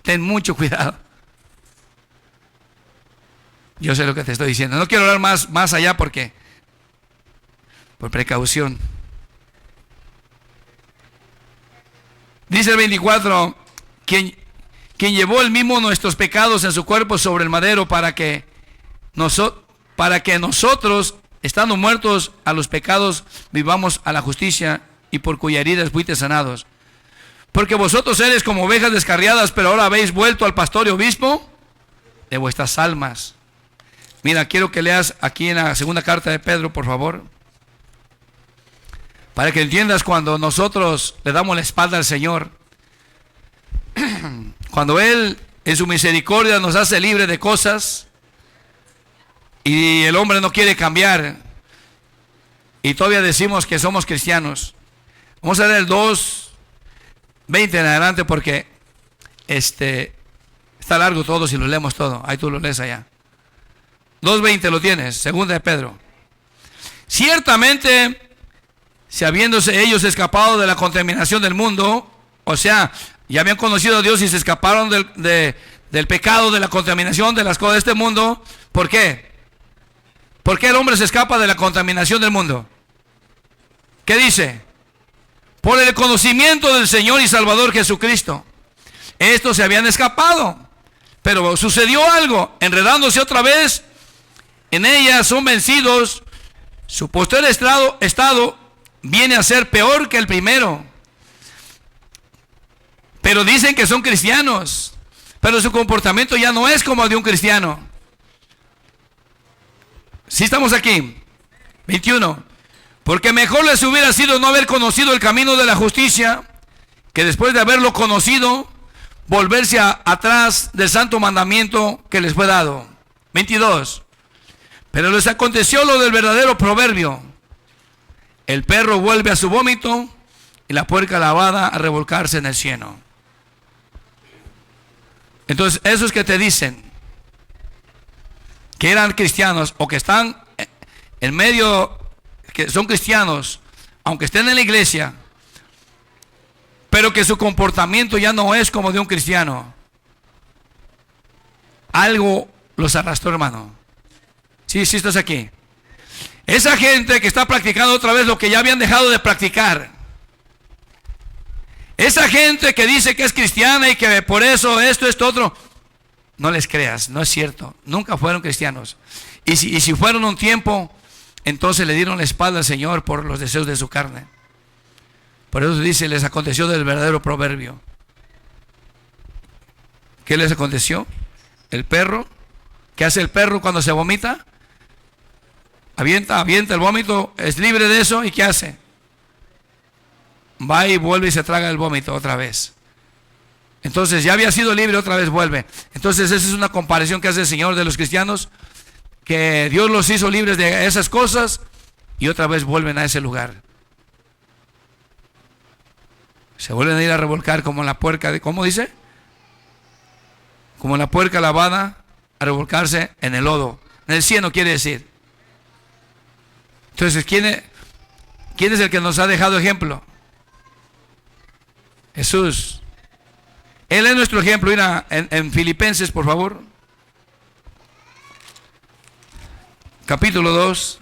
Ten mucho cuidado. Yo sé lo que te estoy diciendo. No quiero hablar más allá porque por precaución. Dice el 24, quien llevó él mismo nuestros pecados en su cuerpo sobre el madero para que nosotros, estando muertos a los pecados, vivamos a la justicia, y por cuya heridas fuiste sanados. Porque vosotros eres como ovejas descarriadas, pero ahora habéis vuelto al pastor y obispo de vuestras almas. Mira, quiero que leas aquí en la segunda carta de Pedro, por favor, para que entiendas cuando nosotros le damos la espalda al Señor, cuando Él en su misericordia nos hace libre de cosas y el hombre no quiere cambiar y todavía decimos que somos cristianos. Vamos a leer el 2:20 en adelante porque está largo todo si lo leemos todo. Ahí tú lo lees allá. 2:20 lo tienes, segunda de Pedro. Ciertamente, si habiéndose ellos escapado de la contaminación del mundo, o sea, ya habían conocido a Dios y se escaparon del pecado, de la contaminación, de las cosas de este mundo. ¿Por qué? ¿Por qué el hombre se escapa de la contaminación del mundo? ¿Qué dice? por el conocimiento del Señor y Salvador Jesucristo. Estos se habían escapado, pero sucedió algo, enredándose otra vez en ellas, son vencidos. Su posterior estado viene a ser peor que el primero. Pero dicen que son cristianos, pero su comportamiento ya no es como el de un cristiano. Si estamos aquí. 21. Porque mejor les hubiera sido no haber conocido el camino de la justicia, que después de haberlo conocido, volverse atrás del santo mandamiento que les fue dado. 22. Pero les aconteció lo del verdadero proverbio: el perro vuelve a su vómito y la puerca lavada a revolcarse en el cieno. Entonces, esos que te dicen que eran cristianos o que están en medio, que son cristianos, aunque estén en la iglesia, pero que su comportamiento ya no es como de un cristiano, algo los arrastró, hermano. Sí, estás aquí. Esa gente que está practicando otra vez lo que ya habían dejado de practicar. Esa gente que dice que es cristiana y que por eso esto, otro. No les creas, no es cierto. Nunca fueron cristianos. Y si fueron un tiempo, entonces le dieron la espalda al Señor por los deseos de su carne. Por eso dice, les aconteció del verdadero proverbio. ¿Qué les aconteció? El perro. ¿Qué hace el perro cuando se vomita? Avienta el vómito, es libre de eso, ¿y qué hace? Va y vuelve y se traga el vómito otra vez. Entonces ya había sido libre, otra vez vuelve. Entonces esa es una comparación que hace el Señor de los cristianos, que Dios los hizo libres de esas cosas y otra vez vuelven a ese lugar. Se vuelven a ir a revolcar como la puerca, ¿cómo dice? Como la puerca lavada a revolcarse en el lodo. En el cieno quiere decir. Entonces, ¿quién es el que nos ha dejado ejemplo? Jesús. Él es nuestro ejemplo. Mira, en Filipenses, por favor. Capítulo 2.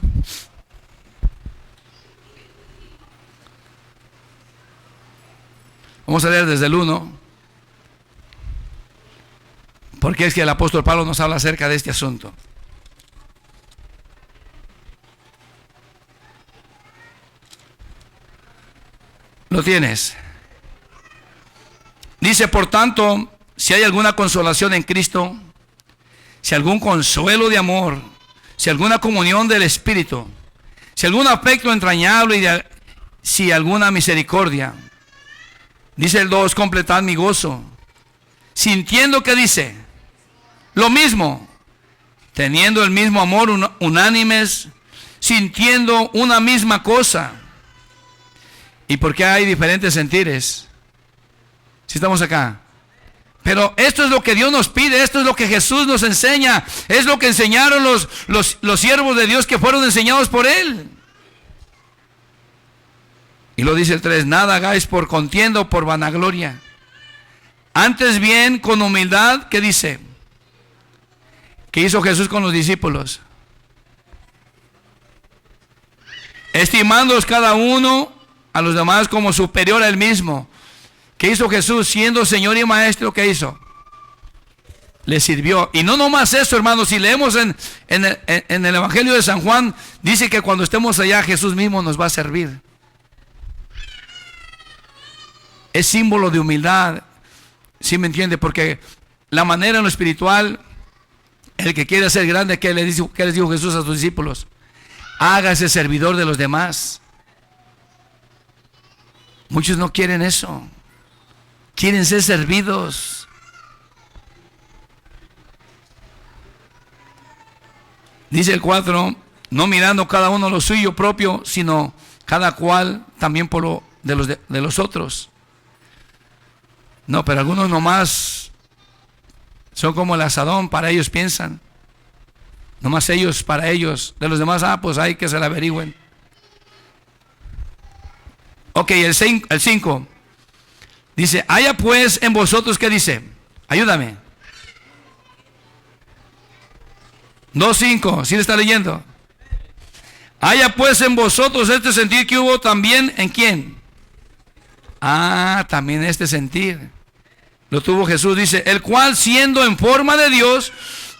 Vamos a leer desde el 1. Porque es que el apóstol Pablo nos habla acerca de este asunto. ¿Lo tienes? Dice, por tanto, si hay alguna consolación en Cristo, si algún consuelo de amor, si alguna comunión del Espíritu, si algún afecto entrañable y si alguna misericordia. Dice el 2, completad mi gozo, sintiendo que dice, lo mismo, teniendo el mismo amor, unánimes, sintiendo una misma cosa. ¿Y por qué hay diferentes sentires? Si estamos acá. Pero esto es lo que Dios nos pide, esto es lo que Jesús nos enseña, es lo que enseñaron los siervos de Dios que fueron enseñados por Él. Y lo dice el 3, nada hagáis por contienda o por vanagloria. Antes bien con humildad, ¿qué dice? ¿Qué hizo Jesús con los discípulos? Estimándolos cada uno a los demás como superior a él mismo. ¿Qué hizo Jesús? Siendo Señor y Maestro, ¿qué hizo? Le sirvió. Y no nomás eso, hermanos. Si leemos en el Evangelio de San Juan, dice que cuando estemos allá, Jesús mismo nos va a servir. Es símbolo de humildad. ¿Sí me entiende? Porque la manera en lo espiritual, el que quiere ser grande, ¿qué les dijo Jesús a sus discípulos? Hágase servidor de los demás. Muchos no quieren eso. Quieren ser servidos. Dice el 4, no mirando cada uno lo suyo propio, sino cada cual también por lo de los otros. No, pero algunos nomás son como el asadón, para ellos piensan. Nomás ellos, para ellos. De los demás, pues hay que se la averigüen. Ok, el 5. Dice, haya pues en vosotros, ¿qué dice? Ayúdame. 2:5, ¿sí le está leyendo? Haya pues en vosotros este sentir que hubo también, ¿en quién? También este sentir lo tuvo Jesús, dice, el cual siendo en forma de Dios,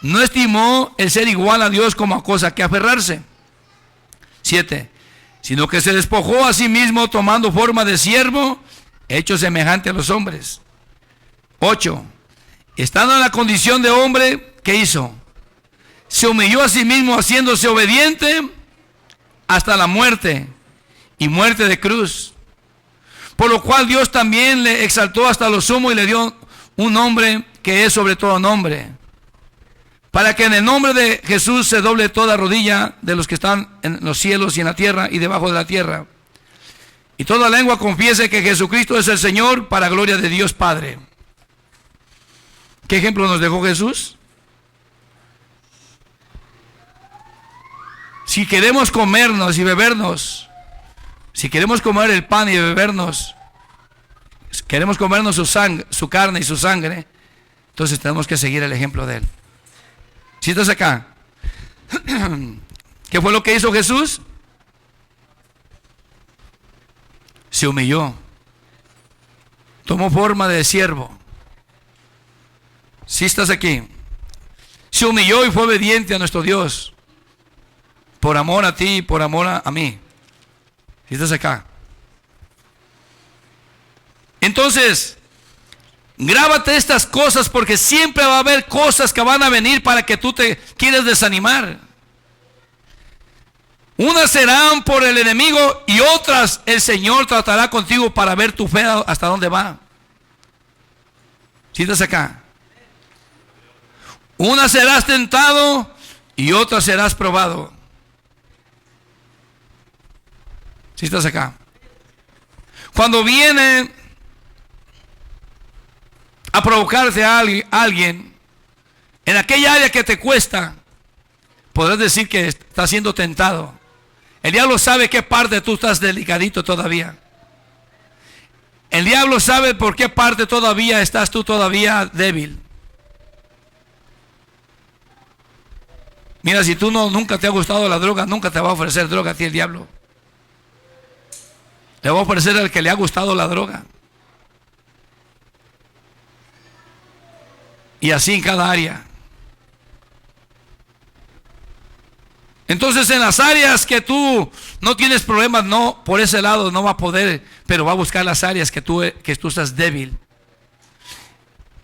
no estimó el ser igual a Dios como a cosa que aferrarse. 7. Sino que se despojó a sí mismo tomando forma de siervo, hecho semejante a los hombres. 8. Estando en la condición de hombre, ¿qué hizo? Se humilló a sí mismo haciéndose obediente hasta la muerte y muerte de cruz. Por lo cual Dios también le exaltó hasta lo sumo y le dio un nombre que es sobre todo nombre, para que en el nombre de Jesús se doble toda rodilla de los que están en los cielos y en la tierra y debajo de la tierra, y toda lengua confiese que Jesucristo es el Señor, para gloria de Dios Padre. ¿Qué ejemplo nos dejó Jesús? Si queremos comernos y bebernos, si queremos comer el pan y bebernos, queremos comernos su carne y su sangre, entonces tenemos que seguir el ejemplo de Él. ¿Sí estás acá? ¿Qué fue lo que hizo Jesús? Se humilló, tomó forma de siervo. ¿Sí estás aquí? Se humilló y fue obediente a nuestro Dios, por amor a ti y por amor a mí. ¿Sí estás acá? Entonces, grábate estas cosas, porque siempre va a haber cosas que van a venir para que tú te quieras desanimar. Unas serán por el enemigo y otras el Señor tratará contigo para ver tu fe hasta dónde va. ¿Sí estás acá? Unas serás tentado y otras serás probado. ¿Sí estás acá? Cuando viene a provocarte a alguien en aquella área que te cuesta, podrás decir que estás siendo tentado. El diablo sabe qué parte tú estás delicadito todavía. El diablo sabe por qué parte todavía estás tú todavía débil. Mira, si tú nunca te ha gustado la droga, nunca te va a ofrecer droga a ti el diablo. Le va a ofrecer al que le ha gustado la droga. Y así en cada área. Entonces, en las áreas que tú no tienes problemas, no, por ese lado no va a poder, pero va a buscar las áreas que tú estás débil.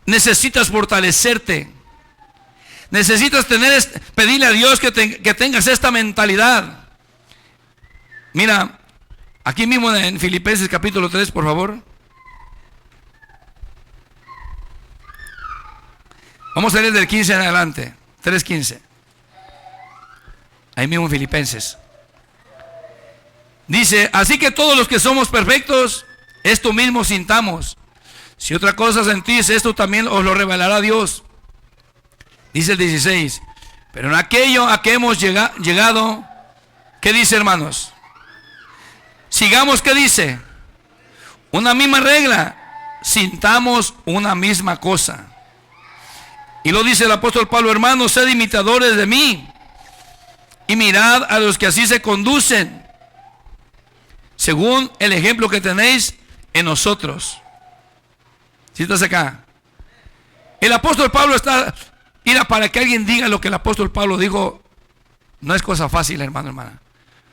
Necesitas fortalecerte. Necesitas pedirle a Dios que tengas esta mentalidad. Mira, aquí mismo en Filipenses capítulo 3, por favor. Vamos a leer del 15 en adelante. 3:15. Ahí mismo en Filipenses. Dice, así que todos los que somos perfectos, esto mismo sintamos. Si otra cosa sentís, esto también os lo revelará Dios. Dice el 16, pero en aquello a que hemos llegado, ¿qué dice, hermanos? Sigamos, ¿qué dice? Una misma regla, sintamos una misma cosa. Y lo dice el apóstol Pablo, hermanos, sed imitadores de mí, y mirad a los que así se conducen, según el ejemplo que tenéis en nosotros. ¿Sí estás acá? El apóstol Pablo está... Mira, para que alguien diga lo que el apóstol Pablo dijo, no es cosa fácil, hermano, hermana.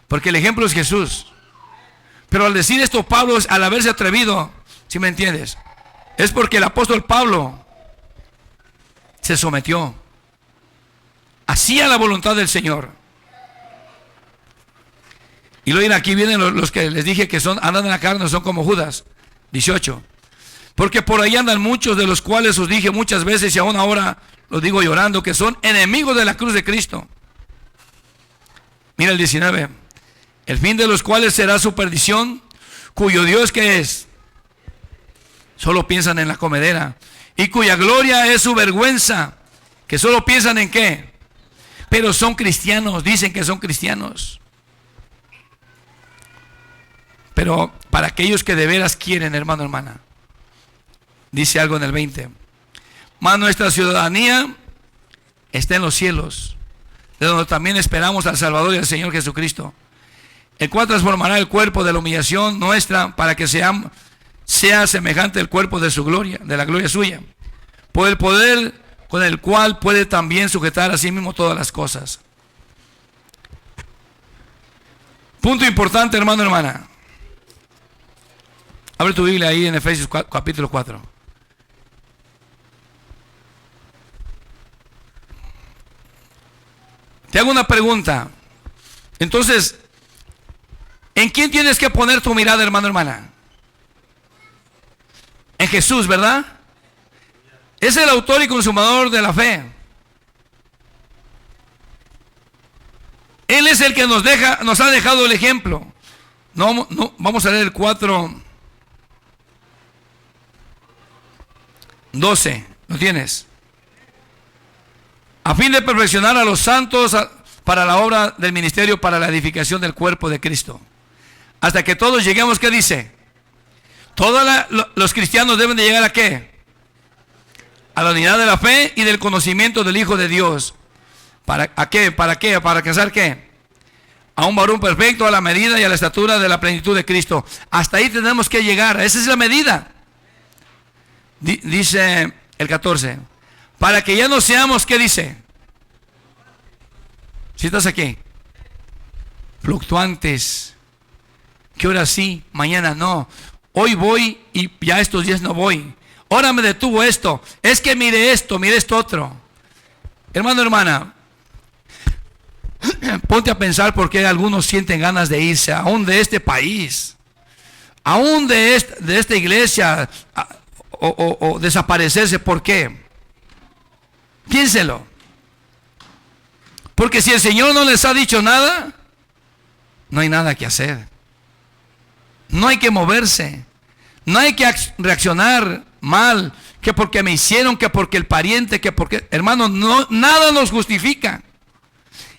Porque el ejemplo es Jesús. Pero al decir esto Pablo, al haberse atrevido, ¿sí me entiendes? Es porque el apóstol Pablo se sometió. Hacía la voluntad del Señor. Y luego aquí vienen los que les dije que andan en la carne, son como Judas. 18. Porque por ahí andan muchos, de los cuales os dije muchas veces y aún ahora los digo llorando, que son enemigos de la cruz de Cristo. Mira el 19. El fin de los cuales será su perdición, cuyo Dios que es, solo piensan en la comedera, y cuya gloria es su vergüenza, que solo piensan en qué, pero son cristianos, dicen que son cristianos. Pero para aquellos que de veras quieren, hermano, hermana, dice algo en el 20. Mas nuestra ciudadanía está en los cielos, de donde también esperamos al Salvador y al Señor Jesucristo, el cual transformará el cuerpo de la humillación nuestra para que sea semejante al cuerpo de su gloria, de la gloria suya, por el poder con el cual puede también sujetar a sí mismo todas las cosas. Punto importante, hermano, hermana. Abre tu Biblia ahí en Efesios capítulo 4. Te hago una pregunta. Entonces, ¿en quién tienes que poner tu mirada, hermano, hermana? En Jesús, ¿verdad? Es el autor y consumador de la fe. Él es el que nos ha dejado el ejemplo. No, vamos a leer el 4:12. ¿Lo tienes? A fin de perfeccionar a los santos para la obra del ministerio, para la edificación del cuerpo de Cristo. Hasta que todos lleguemos, ¿qué dice? Los cristianos deben de llegar ¿a qué? A la unidad de la fe y del conocimiento del Hijo de Dios. ¿A qué? ¿Para qué? ¿Para alcanzar qué? A un varón perfecto, a la medida y a la estatura de la plenitud de Cristo. Hasta ahí tenemos que llegar. Esa es la medida. Dice el 14. Para que ya no seamos, ¿qué dice? Si estás aquí. Fluctuantes. Que ahora sí, mañana no. Hoy voy y ya estos días no voy. Ahora me detuvo esto. Es que mire esto otro. Hermano, hermana, ponte a pensar por qué algunos sienten ganas de irse, aún de este país, aún de esta iglesia, o desaparecerse. ¿Por qué? Piénselo. Porque si el Señor no les ha dicho nada, no hay nada que hacer. No hay que moverse. No hay que reaccionar mal, que porque me hicieron, que porque el pariente, que porque... Hermano, no, nada nos justifica.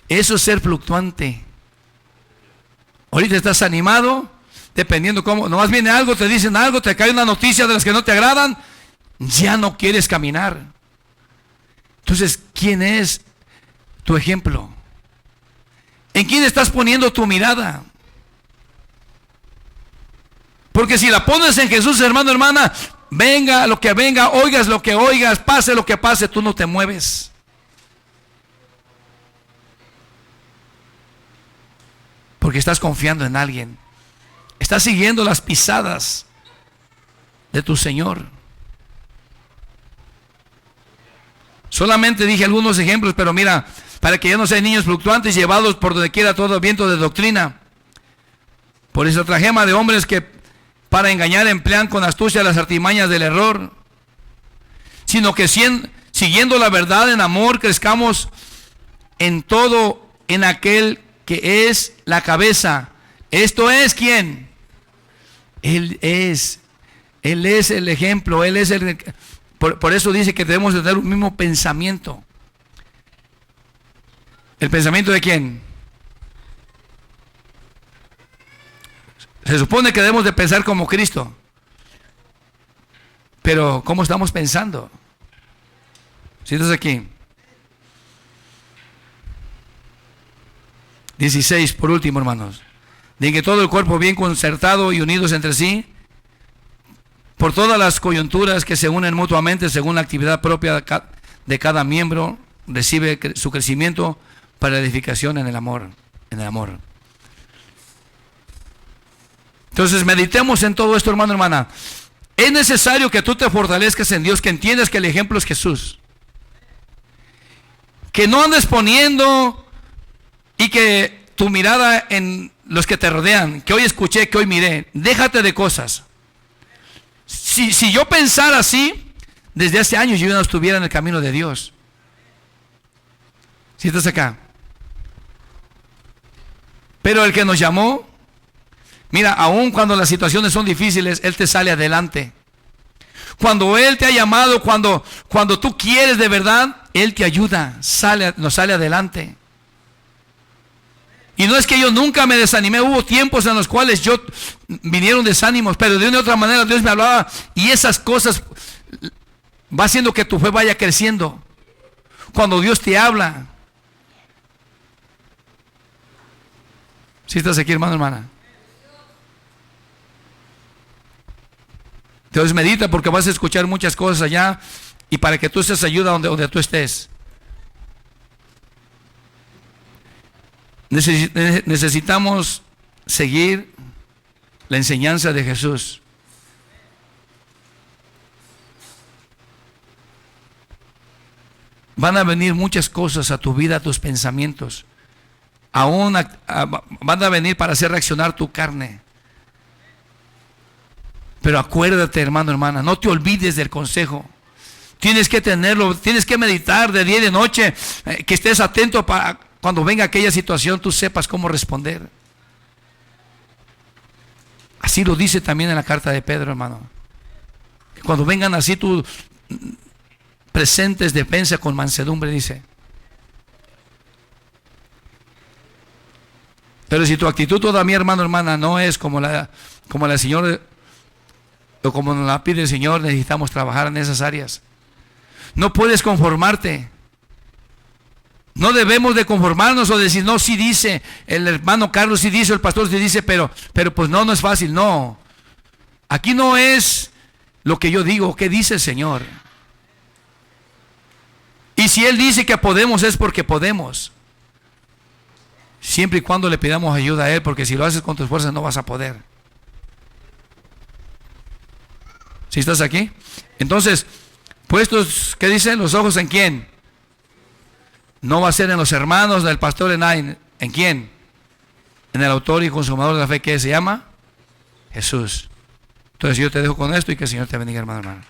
Eso es ser fluctuante. Ahorita estás animado, dependiendo cómo, nomás viene algo, te dicen algo, te cae una noticia de las que no te agradan, ya no quieres caminar. Entonces, ¿quién es tu ejemplo? ¿En quién estás poniendo tu mirada? Porque si la pones en Jesús, hermano, hermana, venga lo que venga, oigas lo que oigas, pase lo que pase, tú no te mueves. Porque estás confiando en alguien. Estás siguiendo las pisadas de tu Señor. Solamente dije algunos ejemplos, pero mira, para que ya no sean niños fluctuantes, llevados por donde quiera todo viento de doctrina, por esa trajema de hombres que para engañar emplean con astucia las artimañas del error, sino que siguiendo la verdad en amor, crezcamos en todo en aquel que es la cabeza. Esto es ¿quién? Él es el ejemplo, Él es el... Por eso dice que debemos de tener un mismo pensamiento. ¿El pensamiento de quién? Se supone que debemos de pensar como Cristo. Pero ¿cómo estamos pensando? Si estás aquí. 16, por último, hermanos. De que todo el cuerpo bien concertado y unidos entre sí, por todas las coyunturas que se unen mutuamente según la actividad propia de cada miembro, recibe su crecimiento para edificación en el amor. En el amor. Entonces meditemos en todo esto, hermano, hermana. Es necesario que tú te fortalezcas en Dios, que entiendas que el ejemplo es Jesús. Que no andes poniendo y que tu mirada en los que te rodean, que hoy escuché, que hoy miré, déjate de cosas. Si yo pensara así, desde hace años yo no estuviera en el camino de Dios. Si estás acá. Pero el que nos llamó, mira, aun cuando las situaciones son difíciles, Él te sale adelante. Cuando Él te ha llamado, cuando tú quieres de verdad, Él te ayuda, nos sale adelante. Y no es que yo nunca me desanimé, hubo tiempos en los cuales vinieron desánimos, pero de una u otra manera Dios me hablaba y esas cosas va haciendo que tu fe vaya creciendo. Cuando Dios te habla. ¿Sí estás aquí, hermano, hermana? Entonces medita, porque vas a escuchar muchas cosas allá, y para que tú estés ayuda donde tú estés. Necesitamos seguir la enseñanza de Jesús. Van a venir muchas cosas a tu vida, a tus pensamientos. Aún van a venir para hacer reaccionar tu carne. Pero acuérdate, hermano, hermana, no te olvides del consejo. Tienes que tenerlo, tienes que meditar de día y de noche, que estés atento para cuando venga aquella situación, tú sepas cómo responder. Así lo dice también en la carta de Pedro, hermano. Cuando vengan así, tú presentes defensa con mansedumbre, dice. Pero si tu actitud todavía, hermano, hermana, no es como la Señor, o como nos la pide el Señor, necesitamos trabajar en esas áreas. No puedes conformarte. No debemos de conformarnos o decir, no, sí dice, el hermano Carlos sí dice, el pastor sí dice, pero pues no es fácil. No. Aquí no es lo que yo digo, ¿qué dice el Señor? Y si Él dice que podemos, es porque podemos. Siempre y cuando le pidamos ayuda a Él, porque si lo haces con tus fuerzas no vas a poder. ¿Sí estás aquí? Entonces, puestos, ¿qué dicen? ¿Los ojos en quién? No va a ser en los hermanos del pastor en nadie. ¿En quién? En el autor y consumador de la fe, que se llama Jesús. Entonces yo te dejo con esto y que el Señor te bendiga, hermano, hermano.